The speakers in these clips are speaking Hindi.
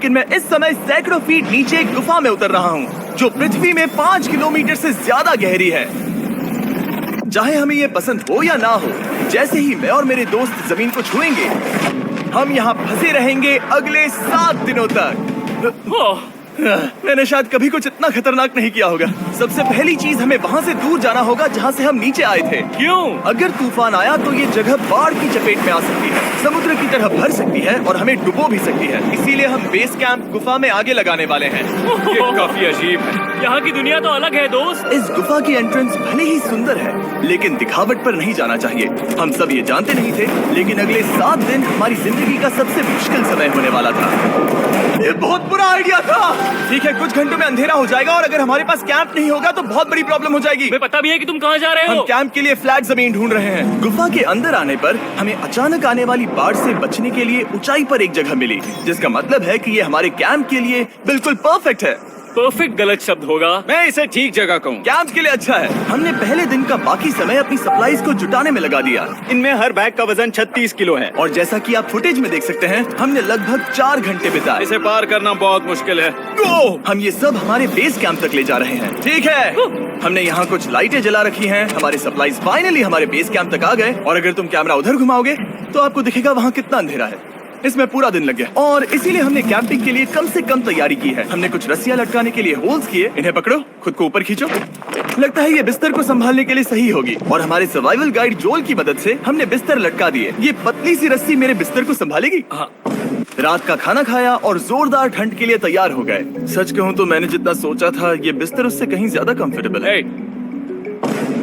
लेकिन मैं इस समय सैकड़ों फीट नीचे एक गुफा में उतर रहा हूँ जो पृथ्वी में 5 किलोमीटर से ज्यादा गहरी है। चाहे हमें ये पसंद हो या ना हो, जैसे ही मैं और मेरे दोस्त जमीन को छुएंगे, हम यहाँ फंसे रहेंगे अगले 7 दिनों तक। मैंने शायद कभी कुछ इतना खतरनाक नहीं किया होगा। सबसे पहली चीज, हमें वहाँ से दूर जाना होगा जहाँ से हम नीचे आए थे। क्यों? अगर तूफान आया तो ये जगह बाढ़ की चपेट में आ सकती है, समुद्र की तरह भर सकती है और हमें डुबो भी सकती है। इसीलिए हम बेस कैंप गुफा में आगे लगाने वाले हैं। ये काफी अजीब है। यहाँ की दुनिया तो अलग है दोस्त। इस गुफा की एंट्रेंस भले ही सुंदर है, लेकिन दिखावट पर नहीं जाना चाहिए। हम सब ये जानते नहीं थे, लेकिन अगले 7 दिन हमारी जिंदगी का सबसे मुश्किल समय होने वाला था। ये बहुत बुरा आइडिया था। ठीक है, कुछ घंटों में अंधेरा हो जाएगा और अगर हमारे पास कैंप नहीं होगा तो बहुत बड़ी प्रॉब्लम हो जाएगी। तुम्हें पता भी है कि तुम कहाँ जा रहे हो? हम कैंप के लिए फ्लैट जमीन ढूंढ रहे हैं। गुफा के अंदर आने पर हमें अचानक आने वाली बाढ़ से बचने के लिए ऊंचाई पर एक जगह मिली, जिसका मतलब है कि ये हमारे कैंप के लिए बिल्कुल परफेक्ट है। परफेक्ट गलत शब्द होगा। मैं इसे ठीक जगह कहूँ। कैंप के लिए अच्छा है। हमने पहले दिन का बाकी समय अपनी सप्लाईज को जुटाने में लगा दिया। इनमें हर बैग का वजन 36 किलो है। और जैसा कि आप फुटेज में देख सकते हैं, हमने लगभग 4 घंटे बिताए। इसे पार करना बहुत मुश्किल है। हम ये सब हमारे बेस कैंप तक ले जा रहे हैं। ठीक है, हमने यहाँ कुछ लाइटें जला रखी हैं। हमारे सप्लाईज फाइनली हमारे बेस कैंप तक आ गए। और अगर तुम कैमरा उधर घुमाओगे तो आपको दिखेगा वहाँ कितना अंधेरा है। इसमें पूरा दिन लग गया और इसीलिए हमने कैंपिंग के लिए कम से कम तैयारी की है। हमने कुछ रस्सियां लटकाने के लिए होल्स किए। इन्हें पकड़ो, खुद को ऊपर खींचो। लगता है ये बिस्तर को संभालने के लिए सही होगी। और हमारे सर्वाइवल गाइड जोल की मदद से हमने बिस्तर लटका दिए। ये पतली सी रस्सी मेरे बिस्तर को संभालेगी। रात का खाना खाया और जोरदार ठंड के लिए तैयार हो गए। सच कहूँ तो मैंने जितना सोचा था, ये बिस्तर उससे कहीं ज्यादा कंफर्टेबल है।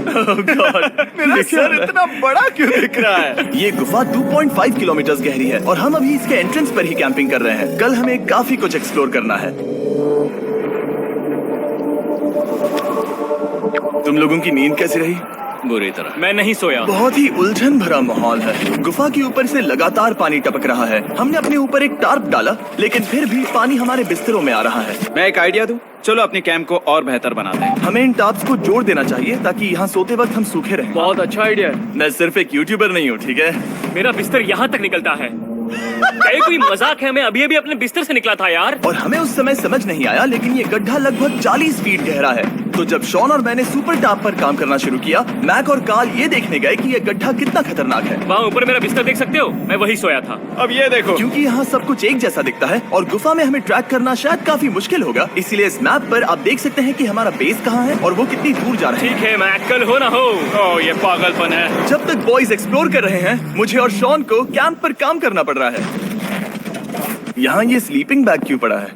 Oh God, मेरा सर इतना बड़ा क्यों दिख रहा है? ये गुफा 2.5 किलोमीटर गहरी है और हम अभी इसके एंट्रेंस पर ही कैंपिंग कर रहे हैं। कल हमें काफी कुछ एक्सप्लोर करना है। तुम लोगों की नींद कैसी रही? बुरी तरह। मैं नहीं सोया। बहुत ही उलझन भरा माहौल है। गुफा के ऊपर से लगातार पानी टपक रहा है। हमने अपने ऊपर एक टार्प डाला, लेकिन फिर भी पानी हमारे बिस्तरों में आ रहा है। मैं एक आइडिया दूं? चलो अपने कैंप को और बेहतर बनाते हैं। हमें इन टार्प्स को जोड़ देना चाहिए ताकि यहाँ सोते वक्त हम सूखे रहें। बहुत अच्छा आइडिया है। मैं सिर्फ एक यूट्यूबर नहीं हूँ, ठीक है? मेरा बिस्तर यहाँ तक निकलता है। क्या कोई मजाक है? मैं अभी अभी अपने बिस्तर से निकला था यार। और हमें उस समय समझ नहीं आया, लेकिन ये गड्ढा लगभग 40 फीट गहरा है। तो जब शॉन और मैंने सुपर टॉप पर काम करना शुरू किया, मैक और कार्ल ये देखने गए कि ये गड्ढा कितना खतरनाक है। वहाँ ऊपर मेरा बिस्तर देख सकते हो? मैं वही सोया था। अब ये देखो। क्योंकि यहाँ सब कुछ एक जैसा दिखता है और गुफा में हमें ट्रैक करना शायद काफी मुश्किल होगा, इसीलिए इस मैप पर आप देख सकते हैं कि हमारा बेस कहाँ है और वो कितनी दूर जा रहे हैं। ठीक है मैक, कल हो ना हो। ओह, ये पागलपन है। जब तक बॉयज एक्सप्लोर कर रहे हैं, मुझे और शॉन को कैंप पर काम करना पड़ रहा है। यहाँ ये स्लीपिंग बैग क्यों पड़ा है?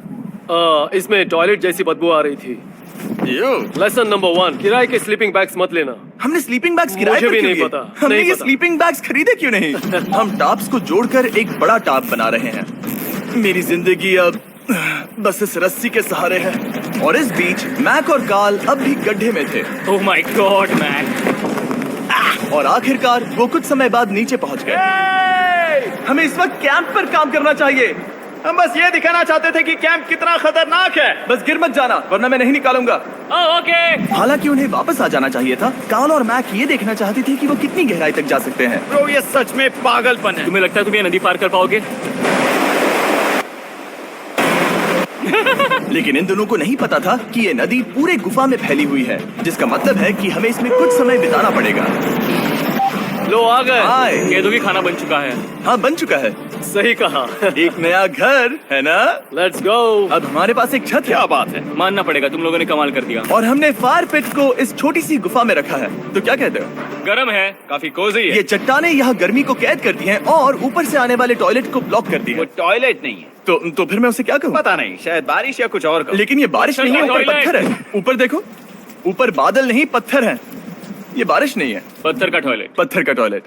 इसमें टॉयलेट जैसी बदबू आ रही थी। लेसन नंबर 1, किराए के स्लीपिंग बैग्स मत लेना। हमने स्लीपिंग बैग्स किराए मुझे पर भी क्यों नहीं लिए? पता, हमने नहीं ये पता। स्लीपिंग बैग्स खरीदे क्यों नहीं? हम टॉप्स को जोड़कर एक बड़ा टॉप बना रहे हैं। मेरी जिंदगी अब बस इस रस्सी के सहारे है। और इस बीच मैक और कार्ल अब भी गड्ढे में थे। Oh my God Mac. और आखिरकार वो कुछ समय बाद नीचे पहुंच गए। हमें इस वक्त कैंप पर काम करना चाहिए। हम बस ये दिखाना चाहते थे कि कैंप कितना खतरनाक है। बस गिर मत जाना, वरना मैं नहीं निकालूंगा। ओके। हालांकि उन्हें वापस आ जाना चाहिए था। कार्ल और मैक ये देखना चाहते थे कि वो कितनी गहराई तक जा सकते हैं। ब्रो, ये सच में पागलपन है। तुम्हें लगता है तुम ये नदी पार कर पाओगे? लेकिन इन दोनों को नहीं पता था कि ये नदी पूरे गुफा में फैली हुई है, जिसका मतलब है कि हमें इसमें कुछ समय बिताना पड़ेगा। लो आ गए। हाय। केदो की खाना बन चुका है। हाँ, बन चुका है। सही कहा। एक नया घर है ना? Let's go. अब हमारे पास एक छत है। क्या बात है, मानना पड़ेगा, तुम लोगों ने कमाल कर दिया। और हमने फायर पिट को इस छोटी सी गुफा में रखा है। तो क्या कहते हो? गरम है, काफी कोजी है। ये चट्टानें यहाँ गर्मी को कैद करती हैं और ऊपर से आने वाले टॉयलेट को ब्लॉक करती वो हैं। टॉयलेट नहीं है। तो फिर मैं उसे क्या कहूँ? पता नहीं, शायद बारिश या कुछ और कहो। लेकिन ये बारिश नहीं है, ऊपर टॉयलेट। पत्थर है। ऊपर देखो, ऊपर बादल नहीं पत्थर है। ये बारिश नहीं है, पत्थर का टॉयलेट। पत्थर का टॉयलेट।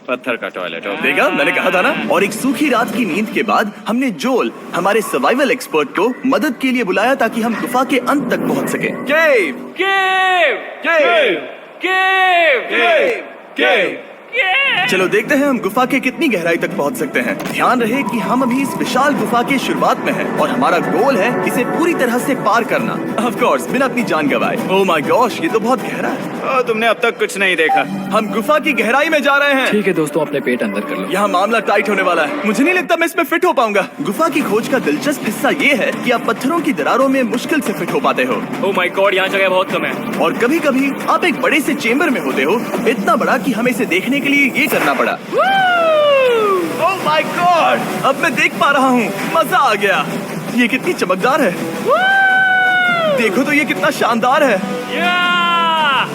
पत्थर का टॉयलेट। देखा, मैंने कहा था ना। और एक सूखी रात की नींद के बाद हमने जोल, हमारे सर्वाइवल एक्सपर्ट को मदद के लिए बुलाया ताकि हम गुफा के अंत तक पहुंच सके। केव, केव, केव, केव, केव, केव, चलो देखते हैं हम गुफा के कितनी गहराई तक पहुंच सकते हैं। ध्यान रहे कि हम अभी इस विशाल गुफा के शुरुआत में हैं और हमारा गोल है इसे पूरी तरह से पार करना। ऑफ कोर्स बिना अपनी जान गंवाए। ओह माय गॉश, ये तो बहुत गहरा है। तुमने अब तक कुछ नहीं देखा। हम गुफा की गहराई में जा रहे हैं। ठीक है दोस्तों, अपने पेट अंदर कर लो। यहाँ मामला टाइट होने वाला है। मुझे नहीं लगता मैं इसमें फिट हो पाऊंगा। गुफा की खोज का दिलचस्प हिस्सा ये है कि आप पत्थरों की दरारों में मुश्किल से फिट हो पाते हो ओह माय गॉड, यहाँ जगह बहुत कम है। और कभी कभी आप एक बड़े से चेम्बर में होते हो, इतना बड़ा कि हमें इसे देखने के लिए ये करना पड़ा। ओह माय गॉड, अब मैं देख पा रहा हूँ। मजा आ गया। ये कितनी चमकदार है। देखो तो ये कितना शानदार है।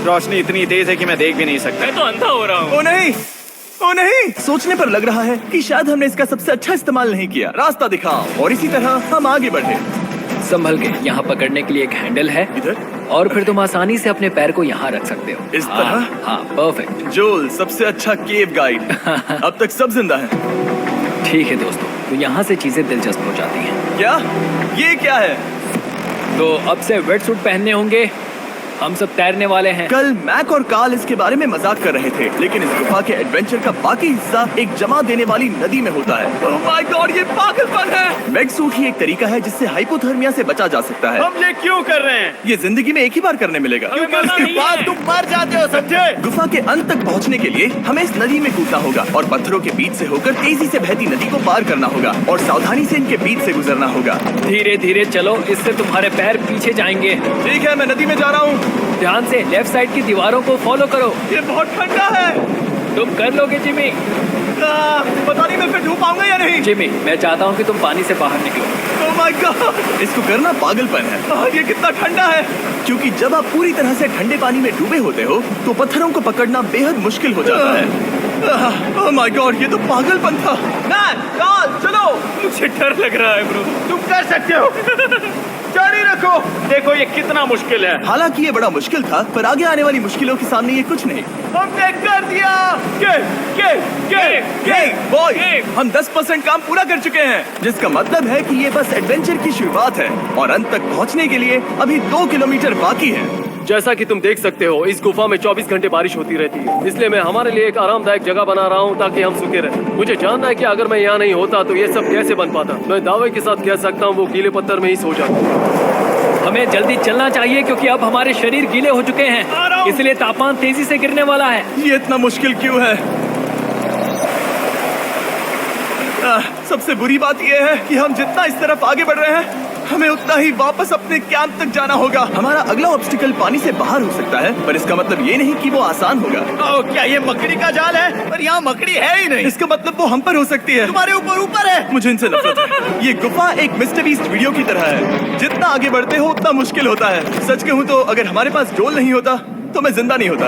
रोशनी इतनी तेज है कि मैं देख भी नहीं सकता। मैं तो अंधा हो रहा हूँ। ओ नहीं, ओ नहीं, सोचने पर लग रहा है कि शायद हमने इसका सबसे अच्छा इस्तेमाल नहीं किया। रास्ता दिखाओ। और इसी तरह हम आगे बढ़े। संभल के, यहाँ पकड़ने के लिए एक हैंडल है इधर और फिर तुम आसानी से अपने पैर को यहाँ रख सकते हो। इस तरह? हाँ, परफेक्ट। जोल सबसे अच्छा केव गाइड। अब तक सब जिंदा है। ठीक है दोस्तों, तो यहाँ से चीजें दिलचस्प हो जाती हैं। क्या? ये क्या है? तो अब से वेट सूट पहनने होंगे। हम सब तैरने वाले हैं। कल मैक और कार्ल इसके बारे में मजाक कर रहे थे, लेकिन इस गुफा के एडवेंचर का बाकी हिस्सा एक जमा देने वाली नदी में होता है। ओह माय गॉड, ये पागलपन है। वेट सूट ही एक तरीका है जिससे हाइपोथर्मिया से बचा जा सकता है। हम ये क्यों कर रहे हैं? ये जिंदगी में एक ही बार करने मिलेगा। क्योंकि उसके बाद तुम मर जाते हो, समझे? गुफा के अंत तक पहुंचने के लिए हमें इस नदी में कूदना होगा और पत्थरों के बीच से होकर तेजी से बहती नदी को पार करना होगा और सावधानी से इनके बीच से गुजरना होगा। धीरे धीरे चलो, इससे तुम्हारे पैर पीछे जाएंगे। ठीक है, मैं नदी में जा रहा हूँ। ध्यान से लेफ्ट साइड की दीवारों को फॉलो करो। ये बहुत ठंडा है। तुम कर लोगे जिमी। पता नहीं मैं फिर डूब पाऊंगा या नहीं। जिमी, मैं चाहता हूँ कि तुम पानी से बाहर निकलो। ओह माय गॉड, इसको करना पागलपन है। ये कितना ठंडा है। क्योंकि जब आप पूरी तरह से ठंडे पानी में डूबे होते हो तो पत्थरों को पकड़ना बेहद मुश्किल हो जाता है। ओह माय गॉड, ये तो पागलपन था। चलो। मुझे डर लग रहा है ब्रो। तुम कर सकते हो। जारी रखो। देखो ये कितना मुश्किल है। हालांकि ये बड़ा मुश्किल था, पर आगे आने वाली मुश्किलों के सामने ये कुछ नहीं। हमने कर दिया। बॉय, हम 10% काम पूरा कर चुके हैं, जिसका मतलब है कि ये बस एडवेंचर की शुरुआत है और अंत तक पहुंचने के लिए अभी 2 किलोमीटर बाकी है। जैसा कि तुम देख सकते हो, इस गुफा में 24 घंटे बारिश होती रहती है। इसलिए मैं हमारे लिए एक आरामदायक जगह बना रहा हूँ ताकि हम सूखे रहें। मुझे जानना है कि अगर मैं यहाँ नहीं होता तो ये सब कैसे बन पाता। मैं दावे के साथ कह सकता हूँ वो गीले पत्थर में ही सो जाता। हमें जल्दी चलना चाहिए क्योंकि अब हमारे शरीर गीले हो चुके हैं, इसलिए तापमान तेजी से गिरने वाला है। ये इतना मुश्किल क्यों है? सबसे बुरी बात यह है कि हम जितना इस तरफ आगे बढ़ रहे हैं, हमें उतना ही वापस अपने कैंप तक जाना होगा। हमारा अगला ऑब्स्टिकल पानी से बाहर हो सकता है, पर इसका मतलब ये नहीं कि वो आसान होगा। क्या ये मकड़ी का जाल है? पर यहाँ मकड़ी है ही नहीं। इसका मतलब वो हम पर हो सकती है। तुम्हारे ऊपर है। मुझे इनसे नफरत है। ये गुफा एक मिस्टर बीस्ट वीडियो की तरह है। जितना आगे बढ़ते हो उतना मुश्किल होता है। सच कहूँ तो अगर हमारे पास जोल नहीं होता तो मैं जिंदा नहीं होता।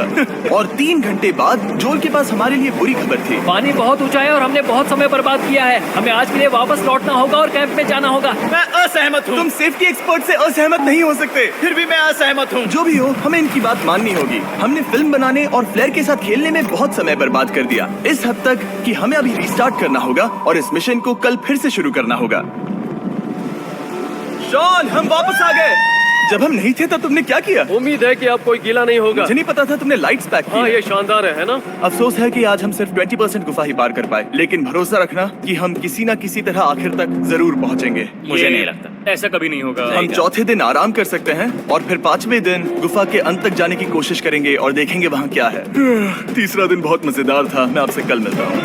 और 3 घंटे बाद जोल के पास हमारे लिए बुरी खबर थी। पानी बहुत ऊंचा है और हमने बहुत समय बर्बाद किया है। हमें आज के लिए वापस लौटना होगा और कैंप में जाना होगा। मैं असहमत हूँ। तुम सेफ्टी एक्सपर्ट से असहमत नहीं हो सकते। फिर भी मैं असहमत हूँ। जो भी हो, हमें इनकी बात माननी होगी। हमने फिल्म बनाने और फ्लेयर के साथ खेलने में बहुत समय बर्बाद कर दिया, इस हद तक कि हमें अभी रिस्टार्ट करना होगा और इस मिशन को कल फिर से शुरू करना होगा। शॉन, हम वापस आ गए। जब हम नहीं थे तब तुमने क्या किया? उम्मीद है कि अब कोई गीला नहीं होगा। मुझे नहीं पता था तुमने लाइट्स पैक की। हाँ, ये शानदार है ना? अफसोस है कि आज हम सिर्फ 20% गुफा ही पार कर पाए, लेकिन भरोसा रखना कि हम किसी न किसी तरह आखिर तक जरूर पहुंचेंगे। मुझे नहीं लगता ऐसा कभी नहीं होगा। हम चौथे दिन आराम कर सकते हैं और फिर 5वें दिन गुफा के अंत तक जाने की कोशिश करेंगे और देखेंगे वहाँ क्या है। तीसरा दिन बहुत मजेदार था। मैं आपसे कल मिलता हूँ।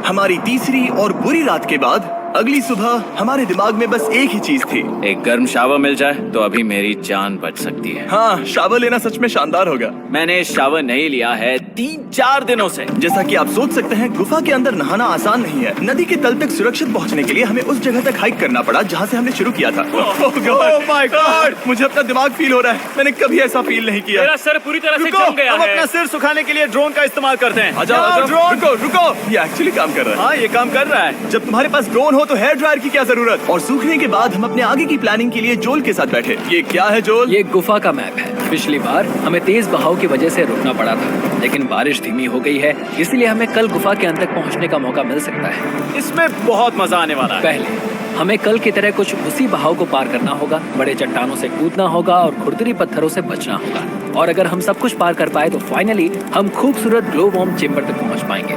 हमारी तीसरी और बुरी रात के बाद अगली सुबह हमारे दिमाग में बस एक ही चीज थी। एक गर्म शावर मिल जाए तो अभी मेरी जान बच सकती है। हाँ, शावर लेना सच में शानदार होगा। मैंने शावर नहीं लिया है 3-4 दिनों से। जैसा कि आप सोच सकते हैं, गुफा के अंदर नहाना आसान नहीं है। नदी के तल तक सुरक्षित पहुंचने के लिए हमें उस जगह तक हाइक करना पड़ा जहां से हमने शुरू किया था। Oh my God! मुझे अपना दिमाग फील हो रहा है। मैंने कभी ऐसा फील नहीं किया। मेरा सर पूरी तरह से रुको, जम गया हम है। अपना सिर सुखाने के लिए ड्रोन का इस्तेमाल करते हैं। आजाओ, आजाओ, रुको, रुको। ये एक्चुअली काम कर रहा है। हाँ, ये काम कर रहा है। जब तुम्हारे पास ड्रोन हो तो हेयर ड्रायर की क्या जरूरत। और सूखने के बाद हम अपने आगे की प्लानिंग के लिए जोल के साथ बैठे। ये क्या है जोल? ये गुफा का मैप है। पिछली बार हमें तेज बहाव की वजह से रुकना पड़ा था, लेकिन बारिश धीमी हो गई है, इसलिए हमें कल गुफा के अंत तक पहुंचने का मौका मिल सकता है। इसमें बहुत मजा आने वाला है। पहले हमें कल की तरह कुछ उसी बहाव को पार करना होगा, बड़े चट्टानों से कूदना होगा और खुरदरी पत्थरों से बचना होगा। और अगर हम सब कुछ पार कर पाए तो फाइनली हम खूबसूरत ग्लो वॉर्म चेम्बर तक पहुंच पाएंगे।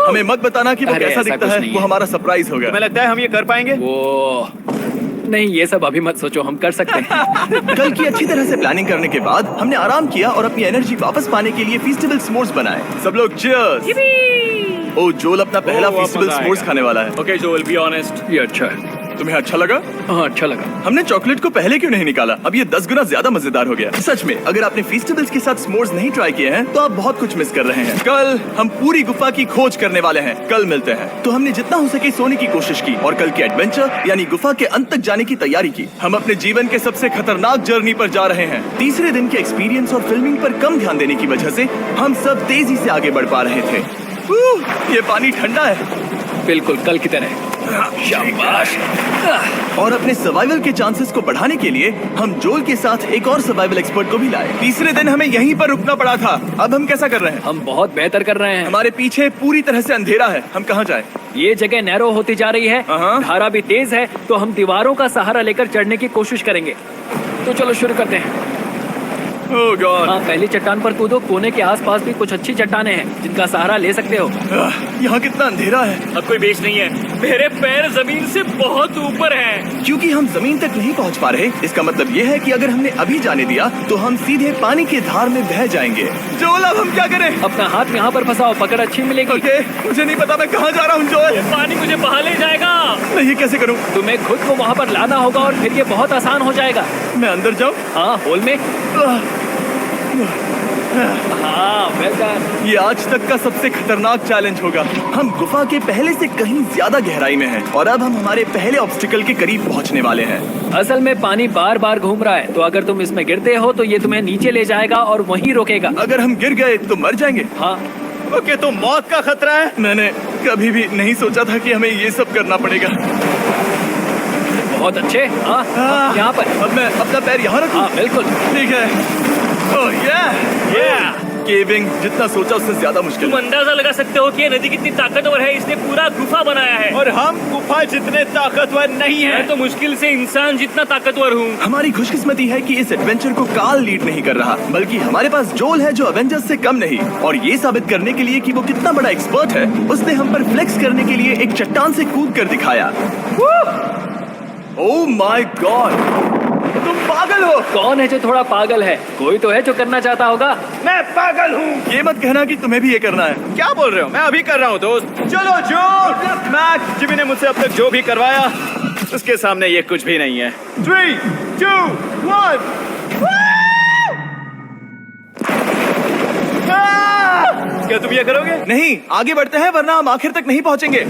हमें मत बताना कि वो अरे, कैसा ऐसा दिखता कुछ है, नहीं वो है। हमारा सरप्राइज होगा। तुम्हें लगता है हम ये कर पाएंगे? वो नहीं, ये सब अभी मत सोचो, हम कर सकते हैं। कल की अच्छी तरह से प्लानिंग करने के बाद हमने आराम किया और अपनी एनर्जी वापस पाने के लिए फेस्टिवल स्मोर्स बनाए। सब लोग चीयर्स। ओ, जोल अपना पहला अब फेस्टिवल मजा स्मोर्स आएगा। खाने वाला है। Okay Joel, be honest. ये अच्छा है। तुम्हें अच्छा लगा? हाँ, अच्छा लगा। हमने चॉकलेट को पहले क्यों नहीं निकाला? अब ये 10 गुना ज्यादा मजेदार हो गया। सच में, अगर आपने फेस्टिवल्स के साथ स्मोर्स नहीं ट्राई किए हैं तो आप बहुत कुछ मिस कर रहे हैं। कल हम पूरी गुफा की खोज करने वाले हैं। कल मिलते हैं। तो हमने जितना हो सके सोने की कोशिश की और कल के एडवेंचर यानी गुफा के अंत तक जाने की तैयारी की। हम अपने जीवन के सबसे खतरनाक जर्नी पर जा रहे हैं। तीसरे दिन के एक्सपीरियंस और फिल्मिंग पर कम ध्यान देने की वजह से हम सब तेजी से आगे बढ़ पा रहे थे। ये पानी ठंडा है। बिल्कुल कल की तरह। शाबाश। और अपने सर्वाइवल के चांसेस को बढ़ाने के लिए हम जोल के साथ एक और सर्वाइवल एक्सपर्ट को भी लाए। तीसरे दिन हमें यहीं पर रुकना पड़ा था। अब हम कैसा कर रहे हैं? हम बहुत बेहतर कर रहे हैं। हमारे पीछे पूरी तरह से अंधेरा है। हम कहाँ जाएं? ये जगह नैरो होती जा रही है, धारा भी तेज है, तो हम दीवारों का सहारा लेकर चढ़ने की कोशिश करेंगे। तो चलो शुरू करते हैं। ओह गॉड। हाँ, पहली चट्टान पर कूदो। कोने के आसपास भी कुछ अच्छी चट्टानें हैं जिनका सहारा ले सकते हो। यहाँ कितना अंधेरा है। अब कोई बेस नहीं है। मेरे पैर जमीन से बहुत ऊपर हैं। क्योंकि हम जमीन तक नहीं पहुँच पा रहे, इसका मतलब ये है कि अगर हमने अभी जाने दिया तो हम सीधे पानी की धार में बह जाएंगे। जोल, अब हम क्या करें? अपना हाथ यहाँ पर फंसाओ, पकड़ अच्छी मिलेगी। ओके, मुझे नहीं पता मैं कहाँ जा रहा हूँ। जोल, पानी मुझे बहा ले जाएगा। मैं ये कैसे करूँ? तुम्हें खुद को वहाँ पर लाना होगा और फिर ये बहुत आसान हो जाएगा। मैं अंदर जाऊँ? हाँ, होल में। हाँ, वेल डन। ये आज तक का सबसे खतरनाक चैलेंज होगा। हम गुफा के पहले से कहीं ज्यादा गहराई में हैं और अब हम हमारे पहले ऑब्स्टिकल के करीब पहुंचने वाले हैं। असल में पानी बार बार घूम रहा है, तो अगर तुम इसमें गिरते हो तो ये तुम्हें नीचे ले जाएगा और वहीं रोकेगा। अगर हम गिर गए तो मर जाएंगे। हाँ, ओके, तो मौत का खतरा है। मैंने कभी भी नहीं सोचा था कि हमें ये सब करना पड़ेगा। बहुत अच्छे। हाँ, यहाँ पर। अब मैं अपना पैर यहाँ रखूं? हाँ, बिल्कुल। ठीक है। ओह yeah! केविंग जितना सोचा उससे ज्यादा मुश्किल तुम है। अंदाजा लगा सकते हो कि ये नदी कितनी ताकतवर है। इसने पूरा गुफा बनाया है। और हम गुफा जितने ताकतवर नहीं मैं है। तो मुश्किल से इंसान जितना ताकतवर हूँ। हमारी खुशकिस्मती है कि इस एडवेंचर को काल लीड नहीं कर रहा, बल्कि हमारे पास जोल है जो अवेंजर्स से कम नहीं। और ये साबित करने के लिए कि वो कितना बड़ा एक्सपर्ट है, उसने हम पर फ्लेक्स करने के लिए एक चट्टान से कूद कर दिखाया। ओह माय गॉड, तुम पागल हो। कौन है जो थोड़ा पागल है? कोई तो है जो करना चाहता होगा। मैं पागल हूँ। ये मत कहना कि तुम्हें भी ये करना है। क्या बोल रहे हो? मैं अभी कर रहा हूँ दोस्त। चलो जो मैक, जिमी ने मुझसे अब तक जो भी करवाया उसके सामने ये कुछ भी नहीं है। 3, 2, 1। क्या तुम ये करोगे? नहीं, आगे बढ़ते हैं वरना हम आखिर तक नहीं पहुंचेंगे।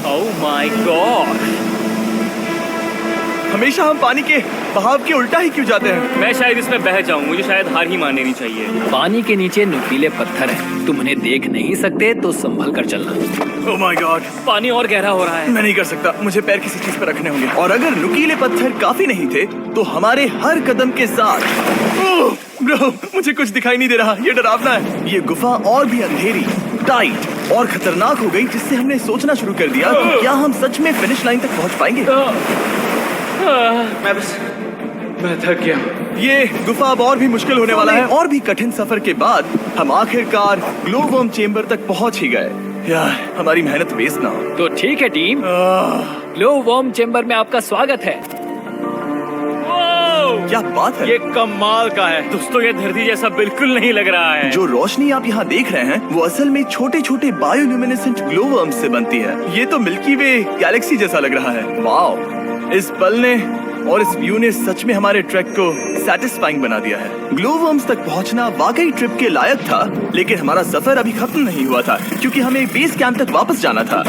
ओह माय गॉड, हमेशा हम पानी के बहाव के उल्टा ही क्यों जाते हैं? मैं शायद इसमें बह जाऊं। मुझे शायद हार ही मान लेनी चाहिए। पानी के नीचे नुकीले पत्थर हैं। तुम उन्हें देख नहीं सकते तो संभल कर चलना। ओह माय गॉड, पानी और गहरा हो रहा है। मैं नहीं कर सकता। मुझे पैर किसी चीज पर रखने होंगे। और अगर नुकीले पत्थर काफी नहीं थे तो हमारे हर कदम के साथ ब्रो, मुझे कुछ दिखाई नहीं दे रहा। ये डरावना है। ये गुफा और भी अंधेरी, टाइट और खतरनाक हो गई, जिससे हमने सोचना शुरू कर दिया कि क्या हम सच में फिनिश लाइन तक पहुंच पाएंगे। मैं थक गया। ये गुफा अब और भी मुश्किल होने वाला है। और भी कठिन सफर के बाद हम आखिरकार ग्लो वॉर्म चेम्बर तक पहुंच ही गए। यार, हमारी मेहनत वेस्ट ना हो। तो ठीक है टीम, ग्लो वॉर्म चेम्बर में आपका स्वागत है। ओह, क्या बात है। ये कमाल का है। दोस्तों ये धरती जैसा बिल्कुल नहीं लग रहा है। जो रोशनी आप यहाँ देख रहे हैं वो असल में छोटे छोटे बायोल्यूमिनेसेंट ग्लो वर्म्स से बनती है। ये तो मिल्की वे गैलेक्सी जैसा लग रहा है। वाओ, इस पल ने और इस व्यू ने सच में हमारे ट्रैक को सैटिस्फाइंग बना दिया है। ग्लो वर्म्स तक पहुंचना वाकई ट्रिप के लायक था, लेकिन हमारा सफर अभी खत्म नहीं हुआ था क्योंकि हमें बेस कैंप तक वापस जाना था।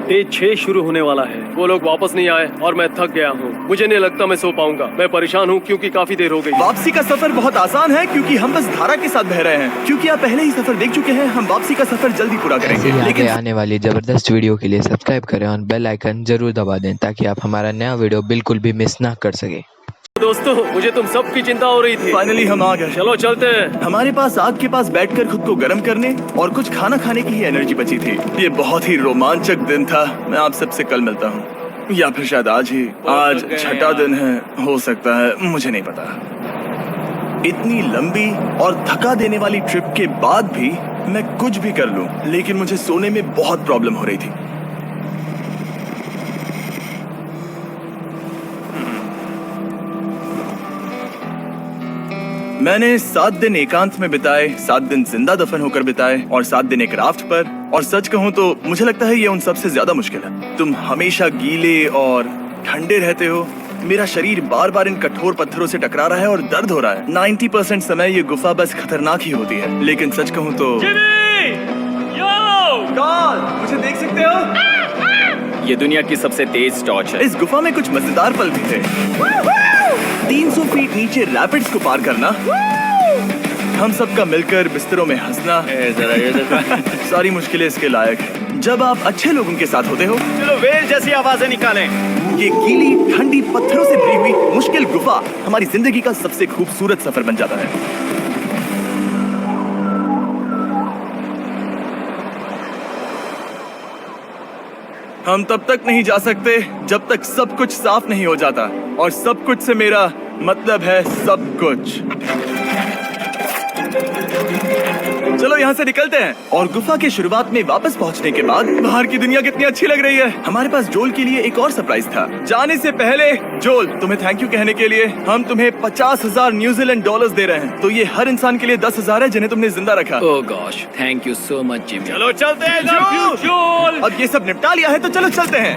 डे 6 शुरू होने वाला है। वो लोग वापस नहीं आए और मैं थक गया हूँ। मुझे नहीं लगता मैं सो पाऊंगा। मैं परेशान हूँ क्योंकि काफी देर हो गई। वापसी का सफर बहुत आसान है क्योंकि हम बस धारा के साथ बह रहे हैं। क्योंकि आप पहले ही सफर देख चुके हैं, हम वापसी का सफर जल्दी पूरा करेंगे। आगे लेकिन आने वाली जबरदस्त वीडियो के लिए सब्सक्राइब करें और बेल आइकन जरूर दबा दें ताकि आप हमारा नया वीडियो बिल्कुल भी मिस ना कर सके। दोस्तों, मुझे तुम सबकी चिंता हो रही थी। फाइनली हम आ गए। चलो चलते हैं। हमारे पास आग के पास बैठकर खुद को गर्म करने और कुछ खाना खाने की ही एनर्जी बची थी। ये बहुत ही रोमांचक दिन था। मैं आप सबसे कल मिलता हूँ, या फिर शायद आज ही। आज छठा दिन है, हो सकता है, मुझे नहीं पता। इतनी लंबी और थका देने वाली ट्रिप के बाद भी मैं कुछ भी कर लूं, लेकिन मुझे सोने में बहुत प्रॉब्लम हो रही थी। मैंने 7 दिन एकांत में बिताए, 7 दिन जिंदा दफन होकर बिताए और 7 दिन एक राफ्ट पर। और सच कहूं तो मुझे लगता है ये उन सबसे ज्यादा मुश्किल है। तुम हमेशा गीले और ठंडे रहते हो। मेरा शरीर बार बार इन कठोर पत्थरों से टकरा रहा है और दर्द हो रहा है। 90% समय ये गुफा बस खतरनाक ही होती है, लेकिन सच कहूं तो यो मुझे देख सकते हो? ये दुनिया की सबसे तेज टॉर्च है। इस गुफा में कुछ मजेदार पल भी थे। 300 फीट नीचे रैपिड्स को पार करना, हम सबका मिलकर बिस्तरों में हंसना, सारी मुश्किलें इसके लायक है जब आप अच्छे लोगों के साथ होते हो। चलो वेल जैसी आवाजें निकालें। ये गीली ठंडी पत्थरों से भरी हुई मुश्किल गुफा हमारी जिंदगी का सबसे खूबसूरत सफर बन जाता है। हम तब तक नहीं जा सकते जब तक सब कुछ साफ नहीं हो जाता, और सब कुछ से मेरा मतलब है सब कुछ। चलो यहाँ से निकलते हैं। और गुफा के शुरुआत में वापस पहुँचने के बाद बाहर की दुनिया कितनी अच्छी लग रही है। हमारे पास जोल के लिए एक और सरप्राइज था। जाने से पहले जोल, तुम्हें थैंक यू कहने के लिए हम तुम्हें 50,000 न्यूजीलैंड डॉलर्स दे रहे हैं। तो ये हर इंसान के लिए 10,000 है जिन्हें तुमने जिंदा रखा। Oh gosh, thank you so much Jimmy. चलो चलते हैं जोल। जोल अब ये सब निपटा लिया है तो चलो चलते हैं।